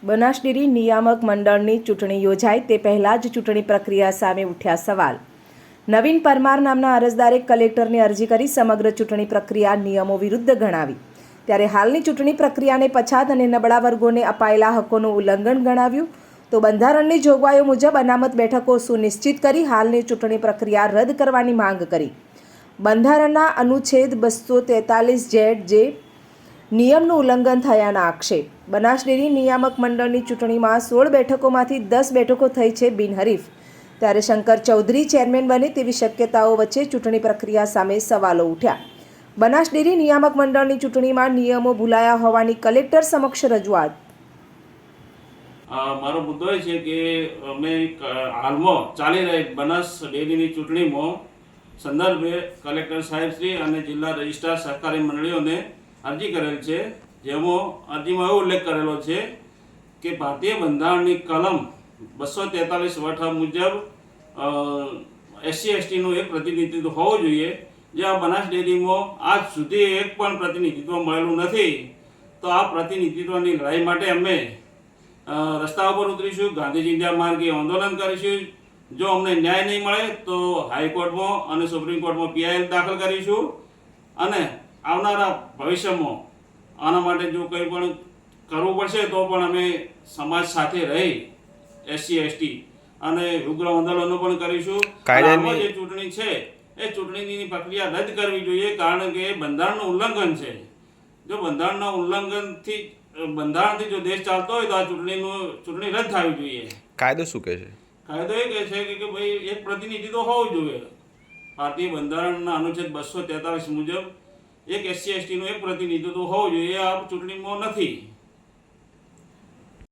Banas dairy નિયામક મંડળની ચૂંટણી યોજાઈ તે પહેલાં જ ચૂંટણી પ્રક્રિયા સામે ઉઠ્યા સવાલ. નવીન પરમાર નામના અરજદારે કલેક્ટરને અરજી કરી સમગ્ર ચૂંટણી પ્રક્રિયા નિયમો વિરુદ્ધ ગણાવી. ત્યારે હાલની ચૂંટણી પ્રક્રિયાને પછાત અને નબળા વર્ગોને અપાયેલા હકોનું ઉલ્લંઘન ગણાવ્યું તો બંધારણની જોગવાઈઓ મુજબ અનામત બેઠકો સુનિશ્ચિત કરી હાલની ચૂંટણી પ્રક્રિયા રદ કરવાની માંગ કરી. બંધારણના અનુચ્છેદ 243 જે નિયમનું ઉલ્લંઘન થયાના આક્ષેપ. બનાસ ડેરી નિયામક મંડળની ચૂંટણીમાં 16 બેઠકોમાંથી 10 બેઠકો થઈ છે બિનહરીફ. ત્યારે શંકર ચૌધરી ચેરમેન બને તેવી શક્યતાઓ વચ્ચે ચૂંટણી પ્રક્રિયા સામે સવાલો ઉઠ્યા. બનાસ ડેરી નિયામક મંડળની ચૂંટણીમાં નિયમો ભૂલાયા હોવાની કલેક્ટર સમક્ષ રજૂઆત. મારો મુદ્દો એ છે કે અમે હાલમાં ચાલી રહી બનાસ ડેરીની ચૂંટણીમાં સંદર્ભે કલેક્ટર સાહેબશ્રી અને જિલ્લા રજિસ્ટ્રાર સહકારી મંડળીઓને અરજી કરેલ છે. જેમાં અરજીમાં એવો ઉલ્લેખ કરેલો છે કે ભારતીય બંધારણની કલમ 243 વઠ મુજબ SC/STનું એક પ્રતિનિધિત્વ હોવું જોઈએ. જે આ બનાસ ડેરીમાં આજ સુધી એક પણ પ્રતિનિધિત્વ મળેલું નથી. તો આ પ્રતિનિધિત્વની લડાઈ માટે અમે રસ્તા ઉપર ઉતરીશું, ગાંધીજી ઇન્ડિયા માર્ગે આંદોલન કરીશું. જો અમને ન્યાય નહીં મળે તો હાઈકોર્ટમાં અને સુપ્રીમ કોર્ટમાં PIL દાખલ કરીશું. અને આવનારા ભવિષ્યમાં આના માટે જો કંઈ પણ કરવું પડશે તો પણ અમે સમાજ સાથે રહી SC/ST અને ઉગ્ર આંદોલનો પણ કરીશું. જે ચૂંટણી છે એ ચૂંટણીની પ્રક્રિયા રદ કરવી જોઈએ, કારણ કે બંધારણનું ઉલ્લંઘન છે. જો બંધારણના બંધારણથી જો દેશ ચાલતો હોય તો આ ચૂંટણી રદ થવી જોઈએ. કાયદો શું કહે છે? કાયદો એ કહે છે કે ભાઈ એક પ્રતિનિધિ તો હોવું જોઈએ. ભારતીય બંધારણના અનુચ્છેદ 243 મુજબ એક SC/STનું એક પ્રતિનિધિત્વ હોવું જોઈએ. આ ચૂંટણીમાં નથી.